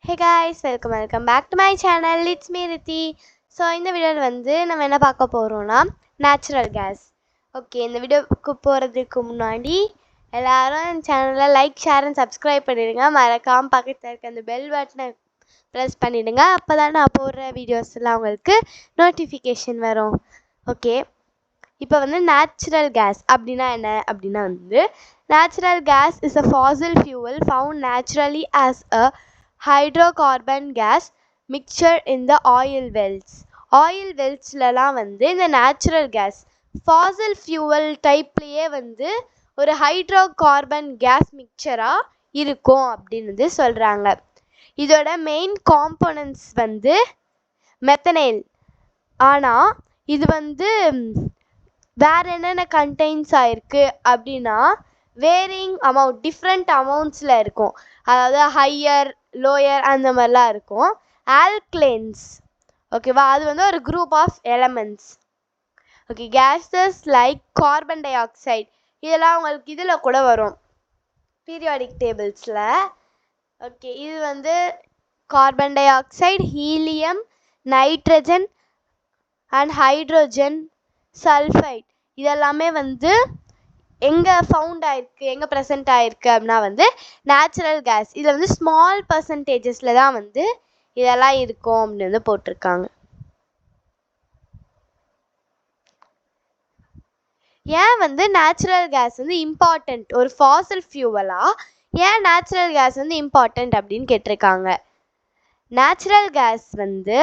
Hey guys, welcome back to my channel. It's me Rithi. So இந்த வீடியோவில் வந்து நம்ம என்ன பார்க்க போகிறோம்னா நேச்சுரல் கேஸ். ஓகே, இந்த வீடியோவுக்கு போகிறதுக்கு முன்னாடி எல்லாரும் சேனலில் லைக் ஷேர் அண்ட் சப்ஸ்கிரைப் பண்ணிடுங்க. மறக்காமல் பக்கத்தில் இருக்க அந்த பெல் பட்டனை ப்ரெஸ் பண்ணிவிடுங்க. அப்போ தான் நான் போடுற வீடியோஸ்லாம் உங்களுக்கு நோட்டிஃபிகேஷன் வரும். ஓகே, இப்போ வந்து நேச்சுரல் கேஸ் அப்படின்னா என்ன அப்படின்னா வந்து natural gas is a fossil fuel found naturally as a hydrocarbon gas mixture in the oil wells. Oil வெல்ஸ்லலாம் வந்து இந்த நேச்சுரல் கேஸ் ஃபாசில் ஃபியூவல் டைப்லேயே வந்து ஒரு ஹைட்ரோகார்பன் கேஸ் மிக்சராக இருக்கும் அப்படின்னு சொல்கிறாங்க. இதோட மெயின் காம்போனன்ட்ஸ் வந்து மெத்தனைல். ஆனால் இது வந்து வேறு என்னென்ன கண்டெய்ன்ஸ் ஆகிருக்கு அப்படின்னா வேரியிங் அமௌண்ட், டிஃப்ரெண்ட் அமௌண்ட்ஸில் இருக்கும். அதாவது ஹையர் லோயர் அந்த மாதிரிலாம் இருக்கும். ஆல்க்ளைன்ஸ், ஓகேவா, அது வந்து ஒரு group of elements. Okay, gases like carbon dioxide இதெல்லாம் உங்களுக்கு இதில் கூட வரும் பீரியாடிக் டேபிள்ஸில். ஓகே, இது வந்து carbon di oxide, helium, nitrogen and hydrogen, sulphide இதெல்லாமே வந்து எங்கே ஃபவுண்ட் ஆகிருக்கு, எங்கே ப்ரெசென்ட் ஆகிருக்கு அப்படின்னா வந்து நேச்சுரல் கேஸ். இதில் வந்து ஸ்மால் பர்சன்டேஜஸில் தான் வந்து இதெல்லாம் இருக்கும் அப்படின்னு வந்து போட்டிருக்காங்க. ஏன் வந்து நேச்சுரல் கேஸ் வந்து இம்பார்ட்டண்ட், ஒரு ஃபாசில் ஃபியூவலாக ஏன் நேச்சுரல் கேஸ் வந்து இம்பார்ட்டண்ட் அப்படின்னு கேட்டிருக்காங்க. நேச்சுரல் கேஸ் வந்து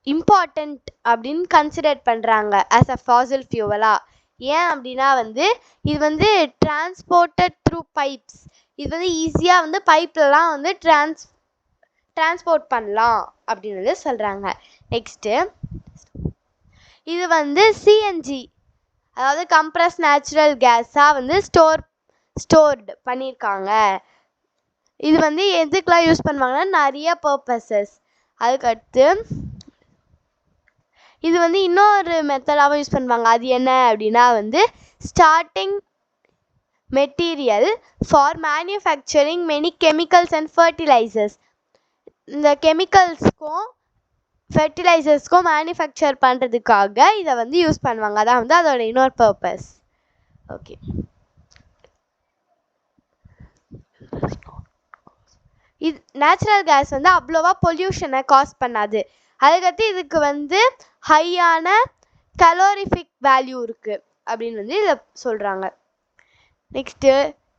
இம்பார்ட்டண்ட் அப்படின்னு கன்சிடர் பண்ணுறாங்க ஆஸ் அ ஃபாசில் ஃபியூவலாக. ஏன் அப்படின்னா வந்து இது வந்து டிரான்ஸ்போர்ட்டட் த்ரூ பைப்ஸ். இது வந்து ஈஸியாக வந்து பைப்லலாம் வந்து டிரான்ஸ்போர்ட் பண்ணலாம் அப்படின்னு வந்து சொல்கிறாங்க. நெக்ஸ்ட்டு இது வந்து சிஎன்ஜி, அதாவது கம்ப்ரஸ் நேச்சுரல் கேஸாக வந்து ஸ்டோர்டு பண்ணியிருக்காங்க. இது வந்து எதுக்கெலாம் யூஸ் பண்ணுவாங்கன்னா நிறைய பர்பஸஸ். அதுக்கடுத்து இது வந்து இன்னொரு மெத்தடாகவும் யூஸ் பண்ணுவாங்க. அது என்ன அப்படின்னா வந்து starting material for manufacturing many chemicals and fertilisers. இந்த கெமிக்கல்ஸ்க்கும் ஃபெர்டிலைசர்ஸ்க்கும் மேனுஃபேக்சர் பண்ணுறதுக்காக இதை வந்து யூஸ் பண்ணுவாங்க. அதான் வந்து அதோட இன்னொரு பர்பஸ். ஓகே, இது நேச்சுரல் கேஸ் வந்து அவ்வளோவா பொல்யூஷனை காஸ் பண்ணாது. அதுக்கடுத்து இதுக்கு வந்து ஹையான கலோரிஃபிக் வேல்யூ இருக்குது அப்படின்னு வந்து இதை சொல்கிறாங்க. நெக்ஸ்ட்டு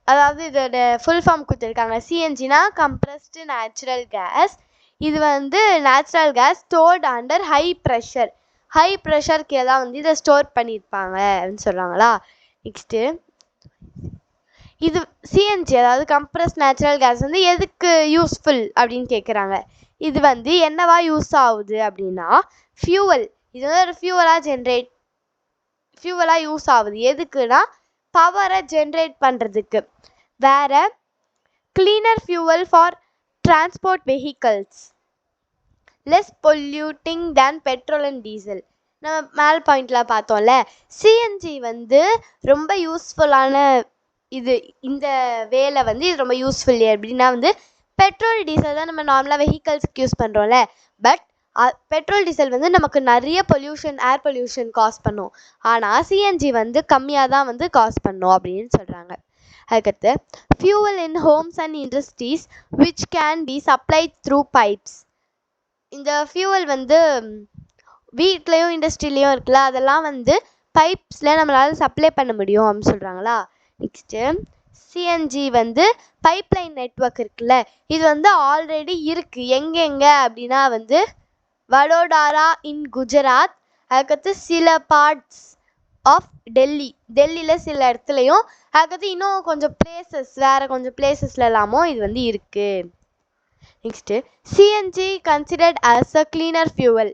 அதாவது இதோட ஃபுல் ஃபார்ம் கொடுத்துருக்காங்க. சிஎன்ஜினா கம்ப்ரஸ்டு நேச்சுரல் கேஸ். இது வந்து natural gas stored under high pressure. High ப்ரெஷருக்கு எல்லாம் வந்து இதை ஸ்டோர் பண்ணியிருப்பாங்க அப்படின்னு சொல்கிறாங்களா. நெக்ஸ்ட்டு இது சிஎன்ஜி அதாவது கம்ப்ரஸ் நேச்சுரல் கேஸ் வந்து எதுக்கு யூஸ்ஃபுல் அப்படின்னு கேட்குறாங்க. இது வந்து என்னவா யூஸ் ஆகுது அப்படின்னா ஃபியூவல். இது வந்து ஒரு ஃபியூவலாக யூஸ் ஆகுது. எதுக்குன்னா பவரை ஜென்ரேட் பண்ணுறதுக்கு. வேறு cleaner fuel for transport vehicles, less polluting than petrol and diesel. நம்ம மேல் பாயிண்டில் பார்த்தோம்ல, சிஎன்ஜி வந்து ரொம்ப யூஸ்ஃபுல்லான இது. இந்த வேலை வந்து இது ரொம்ப யூஸ்ஃபுல் அப்படின்னா வந்து பெட்ரோல் டீசல் தான் நம்ம நார்மலாக வெஹிக்கல்ஸ்க்கு யூஸ் பண்ணுறோம்ல. பட் பெட்ரோல் டீசல் வந்து நமக்கு நிறைய பொல்யூஷன், ஏர் பொல்யூஷன் காஸ் பண்ணும். ஆனால் சிஎன்ஜி வந்து கம்மியாக தான் வந்து காஸ் பண்ணும் அப்படின்னு சொல்கிறாங்க. அதுக்கடுத்து fuel in Holmes and industries which can be supplied through pipes. இந்த ஃபியூவல் வந்து வீட்லேயும் இண்டஸ்ட்ரியிலையும் இருக்குல்ல, அதெல்லாம் வந்து பைப்ஸில் நம்மளால் சப்ளை பண்ண முடியும் அப்படின்னு சொல்கிறாங்களா. நெக்ஸ்ட்டு சிஎன்ஜி வந்து பைப்லைன் நெட்வொர்க் இருக்குல்ல, இது வந்து ஆல்ரெடி இருக்குது. எங்கெங்கே அப்படின்னா வந்து வடோடாரா இன் குஜராத், அதுக்கடுத்து சில பார்ட்ஸ் ஆஃப் டெல்லியில் சில இடத்துலையும், அதுக்கடுத்து இன்னும் கொஞ்சம் பிளேசஸ், வேறு கொஞ்சம் பிளேசஸ்லலாமும் இது வந்து இருக்குது. Next CNG considered as a cleaner fuel.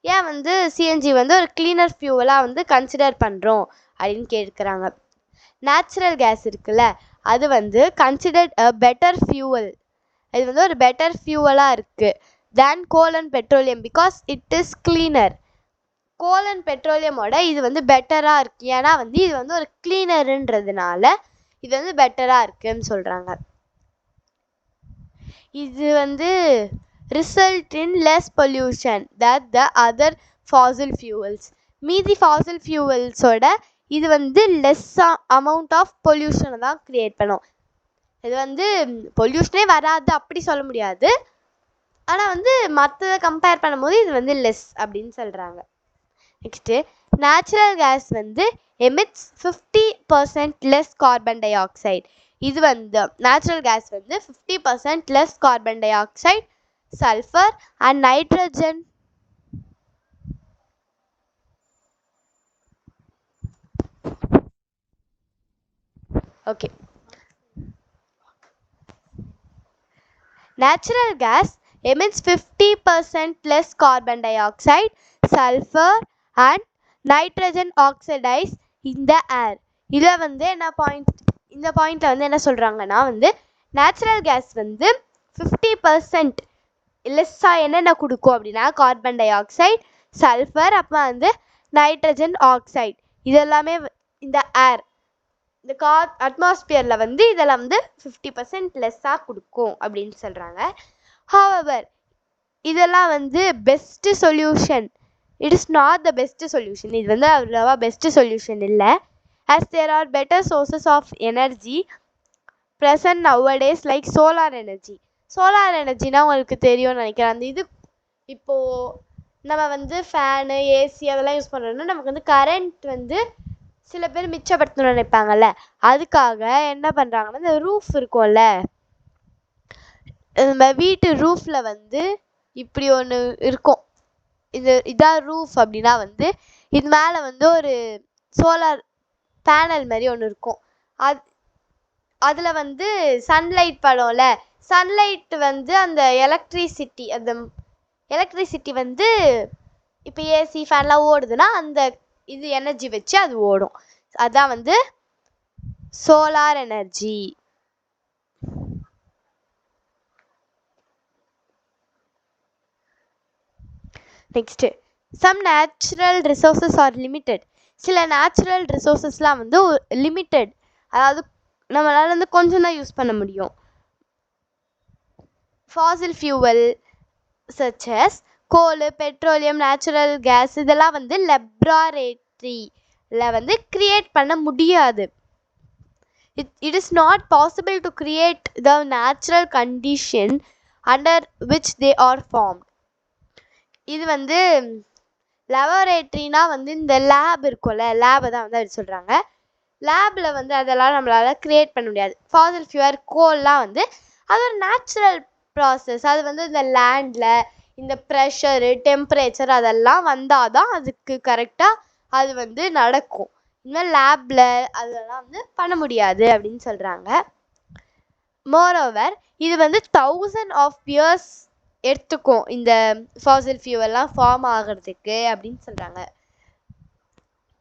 ஏன் வந்து சிஎன்ஜி வந்து ஒரு கிளீனர் ஃபியூவலாக வந்து கன்சிடர் பண்ணுறோம் அப்படின்னு கேட்குறாங்க. நேச்சுரல் கேஸ் இருக்குல்ல, அது வந்து கன்சிடர்ட் அ பெட்டர் ஃபியூவல். இது வந்து ஒரு பெட்டர் ஃபியூவலாக இருக்குது than coal and petroleum because it is cleaner. Coal and பெட்ரோலியமோட இது வந்து பெட்டராக இருக்குது. ஏன்னா வந்து இது வந்து ஒரு கிளீனருன்றதுனால இது வந்து பெட்டராக இருக்குன்னு சொல்கிறாங்க. இது வந்து result in less pollution that the other Fazil fuels. மீதி ஃபாசில் ஃபியூவல்ஸோட இது வந்து லெஸ் அமௌண்ட் ஆஃப் பொல்யூஷனை தான் க்ரியேட் பண்ணும். இது வந்து பொல்யூஷனே வராது அப்படி சொல்ல முடியாது, ஆனால் வந்து மற்றதை கம்பேர் பண்ணும்போது இது வந்து லெஸ் அப்படின்னு சொல்கிறாங்க. நெக்ஸ்ட்டு நேச்சுரல் கேஸ் வந்து emits 50% less carbon di oxide. இது வந்து நேச்சுரல் கேஸ் வந்து 50% less carbon di oxide, sulphur and nitrogen. Okay, natural gas emits 50% less carbon dioxide, sulfur and nitrogen oxides in the air. இதில் வந்து என்ன point, இந்த பாயிண்ட்டில் வந்து என்ன சொல்கிறாங்கன்னா வந்து நேச்சுரல் கேஸ் வந்து 50% லெஸ்ஸாக என்னென்ன கொடுக்கும் அப்படின்னா கார்பன் டை ஆக்சைடு, சல்ஃபர், அப்புறம் வந்து நைட்ரஜன் ஆக்சைடு, இதெல்லாமே இந்த ஏர் இந்த அட்மாஸ்பியரில் வந்து இதெல்லாம் வந்து 50% லெஸ்ஸாக கொடுக்கும் அப்படின்னு சொல்கிறாங்க. ஹவெவர் இதெல்லாம் வந்து best solution, it is not the best solution. இது வந்து அவ்வளோவா பெஸ்ட்டு சொல்யூஷன் இல்லை. As there are better sources of energy present nowadays like solar energy. Solar எனர்ஜினா உங்களுக்கு தெரியும்னு நினைக்கிறேன். அந்த இது இப்போது நம்ம வந்து ஃபேனு, ஏசி அதெல்லாம் யூஸ் பண்ணுறோன்னா நமக்கு வந்து கரண்ட் வந்து சில பேர் மிச்சப்படுத்தணும்னு நினைப்பாங்கல்ல, அதுக்காக என்ன பண்ணுறாங்கன்னா இந்த ரூஃப் இருக்கும்ல, நம்ம வீட்டு ரூஃபில் வந்து இப்படி ஒன்று இருக்கும், இதான் ரூஃப் அப்படின்னா வந்து இது மேலே வந்து ஒரு சோலார் பேனல் மாதிரி ஒன்று இருக்கும். அதில் வந்து சன்லைட் படும்ல, சன்லைட் வந்து அந்த எலக்ட்ரிசிட்டி வந்து இப்போ ஏசி ஃபேன்லாம் ஓடுதுன்னா அந்த இது எனர்ஜி வச்சு அது ஓடும். அதான் வந்து solar energy. Next some natural resources are limited. சில நேச்சுரல் ரிசோர்ஸஸ்லாம் வந்து லிமிட்டட், அதாவது நம்மளால் வந்து கொஞ்சம் தான் யூஸ் பண்ண முடியும். ஃபாசில் ஃபியூவல் சச் அஸ் கோல், பெட்ரோலியம், நேச்சுரல் கேஸ் இதெல்லாம் வந்து லெப்ராரேட்டரியில் வந்து கிரியேட் பண்ண முடியாது. It is not possible to create the natural condition under which they are formed. இது வந்து லெபரேட்டரினா வந்து இந்த லேப் இருக்கும்ல, லேபை தான் வந்து அது சொல்கிறாங்க. லேபில் வந்து அதெல்லாம் நம்மளால் க்ரியேட் பண்ண முடியாது. ஃபாசில் ஃபியூவல், கோல்லாம் வந்து அது ஒரு நேச்சுரல் ப்ராசஸ். அது வந்து இந்த லேண்டில் இந்த ப்ரெஷரு, டெம்பரேச்சர் அதெல்லாம் வந்தால் தான் அதுக்கு கரெக்டாக அது வந்து நடக்கும். இன்னும் லேபில் அதெல்லாம் வந்து பண்ண முடியாது அப்படின்னு சொல்கிறாங்க. மோரோவர் இது வந்து 1000 ஆஃப் இயர்ஸ் எடுத்துக்கும் இந்த ஃபாசில் ஃபியூவல்லாம் ஃபார்ம் ஆகிறதுக்கு அப்படின்னு சொல்கிறாங்க.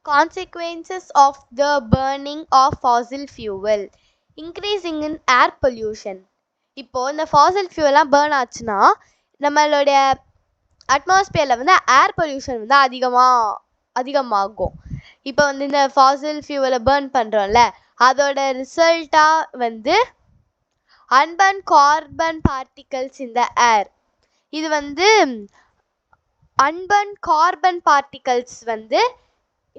Consequences of the burning of fossil fuel: increasing in air pollution. இப்போது இந்த ஃபாசில் ஃபியூவல்லாம் பேர்ன் ஆச்சுன்னா நம்மளுடைய அட்மாஸ்பியரில் வந்து ஏர் பொல்யூஷன் வந்து அதிகமாகும். இப்போ வந்து இந்த ஃபாசில் ஃபியூவலை பேர்ன் பண்ணுறோம்ல, அதோட ரிசல்ட்டாக வந்து அன்பர்ன் கார்பன் பார்ட்டிகல்ஸ் இந்த ஏர். இது வந்து அன்பர்ன் கார்பன் பார்ட்டிகல்ஸ் வந்து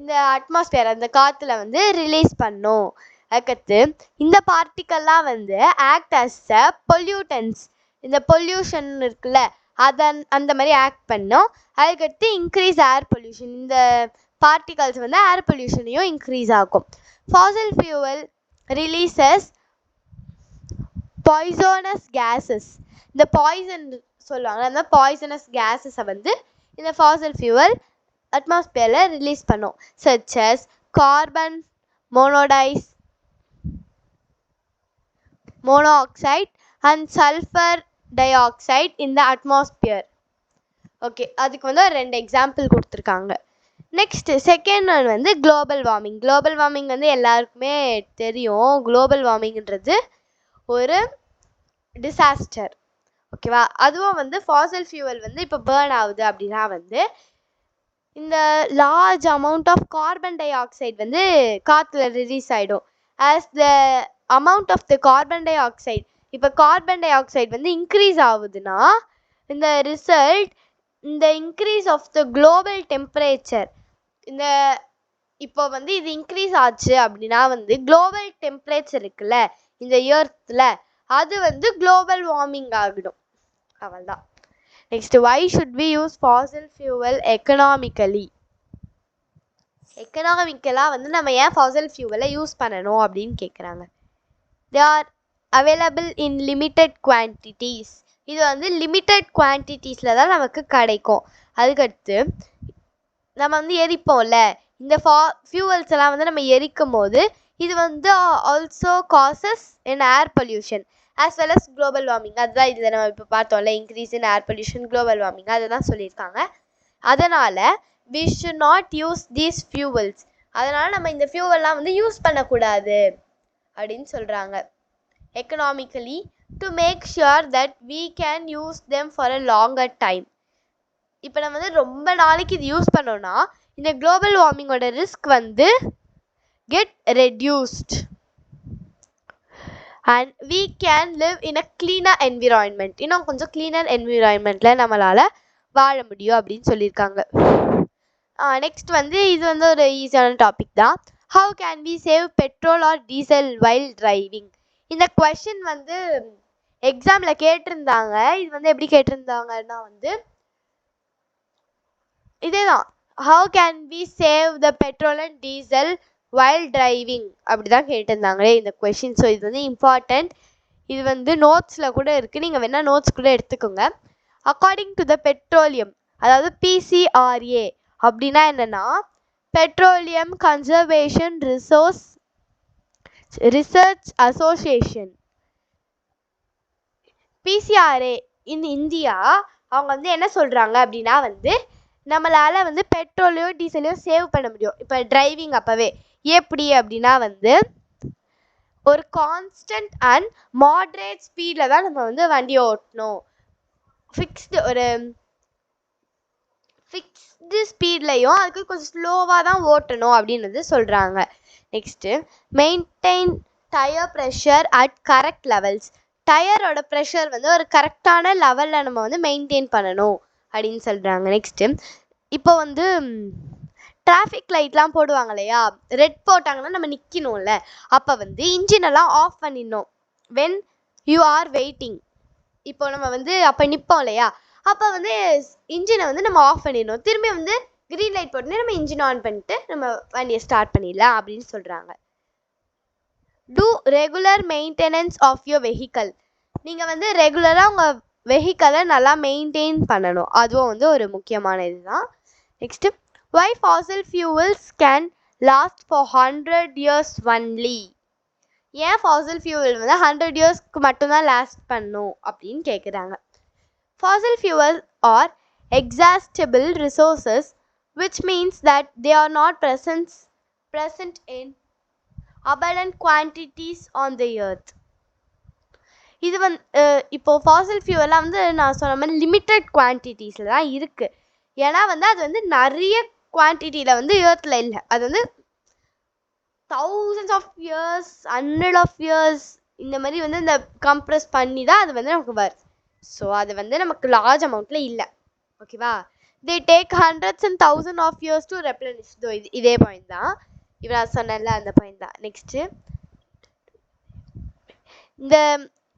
இந்த அட்மாஸ்பியர் அந்த காற்றுல வந்து ரிலீஸ் பண்ணும். அதுக்கடுத்து இந்த பார்ட்டிக்கல்லாம் வந்து ஆக்ட் அஸ் அ பொல்யூட்டன்ஸ், இந்த பொல்யூஷன் இருக்குல்ல அந்த மாதிரி ஆக்ட் பண்ணும். அதுக்கடுத்து இன்க்ரீஸ் ஏர் பொல்யூஷன், இந்த பார்ட்டிகல்ஸ் வந்து ஏர் பொல்யூஷனையும் இன்க்ரீஸ் ஆகும். Fossil fuel releases poisonous gases. இந்த பாய்சன் சொல்லுவாங்க, அந்த பாய்சனஸ் கேஸஸை வந்து இந்த ஃபாசில் ஃபியூவல் அட்மாஸ்பியரில் ரிலீஸ் பண்ணும். Such as carbon monoxide and sulphur dioxide in the atmosphere. Okay, அதுக்கு வந்து ஒரு 2 எக்ஸாம்பிள் கொடுத்துருக்காங்க. நெக்ஸ்ட் செகண்ட் ஒன் வந்து குளோபல் வார்மிங். குளோபல் வார்மிங் வந்து எல்லாருக்குமே தெரியும். குளோபல் வார்மிங்ன்றது ஒரு டிசாஸ்டர், ஓகேவா? அதுவும் வந்து ஃபாசில் ஃபியூவல் வந்து இப்போ பேர்ன் ஆகுது அப்படின்னா வந்து இந்த large amount of carbon dioxide வந்து காற்றுல ரிலீஸ் ஆகிடும். As the amount of the carbon dioxide இப்போ கார்பன் டை ஆக்சைடு வந்து இன்க்ரீஸ் ஆகுதுன்னா இந்த ரிசல்ட் இந்த increase of the global temperature இந்த இப்போ வந்து இது இன்க்ரீஸ் ஆச்சு அப்படின்னா வந்து குளோபல் டெம்பரேச்சர் இருக்குல்ல இந்த எர்த்தில் அது வந்து குளோபல் வார்மிங் ஆகிடும். அவ்வளோதான். Next, why should we use fossil fuel economically? எக்கனாமிக்கலாக வந்து நம்ம ஏன் ஃபாசில் ஃபியூவலை யூஸ் பண்ணணும் அப்படின்னு கேட்குறாங்க. They are available in limited quantities. இது வந்து லிமிட்டட் குவான்டிட்டிஸில் தான் நமக்கு கிடைக்கும். அதுக்கடுத்து நம்ம வந்து எரிப்போம்ல இந்த ஃபியூவல்ஸ் எல்லாம் வந்து நம்ம எரிக்கும் போது இது வந்து also causes in air pollution as well as global warming. அதுதான் இதில் நம்ம இப்போ பார்த்தோம்ல, increase in air pollution, global warming, அதை தான் சொல்லியிருக்காங்க. அதனால் we should not use these fuels. அதனால் நம்ம இந்த ஃபியூவல்லாம் வந்து யூஸ் பண்ணக்கூடாது அப்படின்னு சொல்கிறாங்க. Economically to make sure that we can use them for a longer time. இப்போ நம்ம வந்து ரொம்ப நாளைக்கு இது யூஸ் பண்ணோன்னா இந்த குளோபல் வார்மிங்கோட ரிஸ்க் வந்து get reduced and we can live in a cleaner environment. இன்னும் கொஞ்சம் cleaner environmentல நம்மளால் வாழ முடியும் அப்படின்னு சொல்லியிருக்காங்க. நெக்ஸ்ட் வந்து இது வந்து ஒரு ஈஸியான டாபிக் தான். How can we save petrol or diesel while driving? இந்த கொஷின் வந்து எக்ஸாமில் கேட்டிருந்தாங்க. இது வந்து எப்படி கேட்டிருந்தாங்கன்னா வந்து இதே தான், how can we save the petrol and diesel while driving அப்படி தான் கேட்டிருந்தாங்களே இந்த கொஷின். ஸோ இது வந்து இம்பார்ட்டண்ட். இது வந்து நோட்ஸில் கூட இருக்குது, நீங்கள் வேணால் நோட்ஸ் கூட எடுத்துக்கோங்க. அக்கார்டிங் டு த பெட்ரோலியம், அதாவது PCRA அப்படின்னா என்னன்னா petroleum conservation research association. PCRA in India அவங்க வந்து என்ன சொல்கிறாங்க அப்படின்னா வந்து நம்மளால் வந்து பெட்ரோலையோ டீசலையோ சேவ் பண்ண முடியும். இப்போ டிரைவிங் அப்போவே எப்படி அப்படின்னா வந்து ஒரு கான்ஸ்டன்ட் அண்ட் மாட்ரேட் ஸ்பீடில் தான் நம்ம வந்து வண்டியை ஓட்டணும். ஃபிக்ஸ்டு ஸ்பீட்லையும் அதுக்கு கொஞ்சம் ஸ்லோவாக தான் ஓட்டணும் அப்படின்னு வந்து சொல்கிறாங்க. Next, maintain tyre pressure at correct levels. டயரோட ப்ரெஷர் வந்து ஒரு கரெக்டான லெவலில் நம்ம வந்து மெயின்டைன் பண்ணணும் அப்படின்னு சொல்கிறாங்க. நெக்ஸ்ட்டு, இப்போ வந்து டிராஃபிக் லைட்லாம் போடுவாங்க இல்லையா, ரெட் போட்டாங்கன்னா நம்ம நிற்கணும்ல, அப்போ வந்து இன்ஜினெல்லாம் ஆஃப் பண்ணிடணும். வென் யூ ஆர் வெயிட்டிங், இப்போ நம்ம வந்து அப்போ நிற்போம் இல்லையா, அப்போ வந்து இன்ஜினை வந்து நம்ம ஆஃப் பண்ணிடணும். திரும்பி வந்து க்ரீன் லைட் போட்டுன்னு நம்ம இன்ஜின் ஆன் பண்ணிட்டு நம்ம வண்டியை ஸ்டார்ட் பண்ணிடலாம் அப்படின்னு சொல்கிறாங்க. Do regular maintenance of your vehicle. நீங்கள் வந்து ரெகுலராக உங்கள் வெஹிக்கலை நல்லா மெயின்டைன் பண்ணணும், அதுவும் வந்து ஒரு முக்கியமான இதுதான். Next, why fossil fuels can last for 100 years only? ஏன் ஃபாசில் ஃபியூவல் வந்து 100 yearsக்கு மட்டும்தான் லாஸ்ட் பண்ணும் அப்படின்னு கேட்குறாங்க. Fossil fuel are exhaustible resources, which means that they are not present in abundant quantities on the earth. இது வந்து இப்போ ஃபாசில் ஃபியூவெல்லாம் வந்து நான் சொன்ன மாதிரி லிமிட்டட் குவான்டிட்டிஸில் தான் இருக்குது. ஏன்னா வந்து அது வந்து நிறைய குவான்டிட்டியில் வந்து எர்த்தில் இல்லை. அது வந்து thousands of years, 100 of years இந்த மாதிரி வந்து இந்த கம்ப்ரெஸ் பண்ணி தான் அது வந்து நமக்கு வருது. ஸோ அது வந்து நமக்கு லார்ஜ் அமௌண்ட்டில் இல்லை. ஓகேவா? they take hundreds and thousands of years to replenish. இதே பாயிண்ட் தான், இப்போ நான் சொன்னேன்ல அந்த பாயிண்ட் தான். நெக்ஸ்ட்டு, இந்த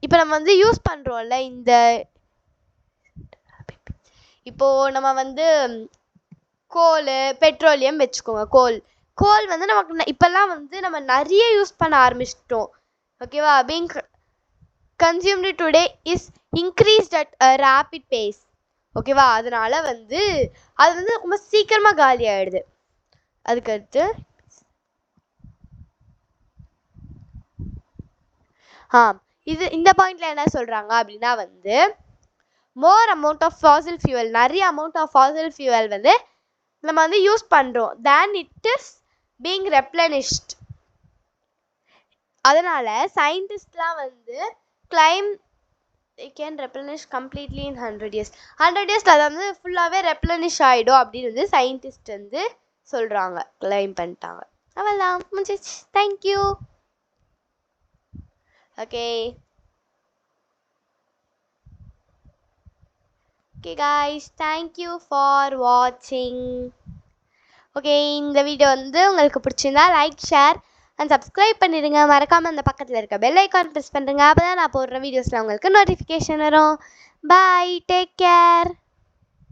இப்போ நம்ம வந்து யூஸ் பண்ணுறோம்ல இந்த இப்போது நம்ம வந்து கோல் பெட்ரோலியம் வச்சுக்கோங்க. கோல் வந்து நமக்கு இப்போல்லாம் வந்து நம்ம நிறைய யூஸ் பண்ண ஆரம்பிச்சிட்டோம். ஓகேவா? Being consumed today is increased at a rapid pace. ஓகேவா? அதனால வந்து அது வந்து ரொம்ப சீக்கிரமாக காலி ஆகிடுது. அதுக்கடுத்து இந்த பாயிண்டில் என்ன சொல்கிறாங்க அப்படின்னா வந்து more amount of fossil fuel, நிறைய அமௌண்ட் ஆஃப் ஃபாசில் ஃபியூவல் வந்து நம்ம வந்து யூஸ் பண்ணுறோம் then it is being replenished. அதனால் சயின்டிஸ்ட்லாம் வந்து claim they can replenish completely in 100 years. 100 yearsல அது வந்து ஃபுல்லாகவே ரெப்ளனிஷ் ஆகிடும் அப்படின்னு வந்து சயின்டிஸ்ட் வந்து சொல்கிறாங்க, கிளைம் பண்ணிட்டாங்க. அவ்வளோதான், முடிஞ்சிச்சு. Thank you. Okay. Okay guys, thank you for watching. Okay, இந்த வீடியோ வந்து உங்களுக்கு பிடிச்சிருந்தா லைக், ஷேர் அண்ட் சப்ஸ்கிரைப் பண்ணிடுங்க. மறக்காமல் அந்த பக்கத்தில் இருக்க பெல் ஐக்கான் ப்ரெஸ் பண்ணுறேங்க. அப்போ தான் நான் போடுற வீடியோஸில் உங்களுக்கு நோட்டிஃபிகேஷன் வரும். பாய், டேக் கேர்.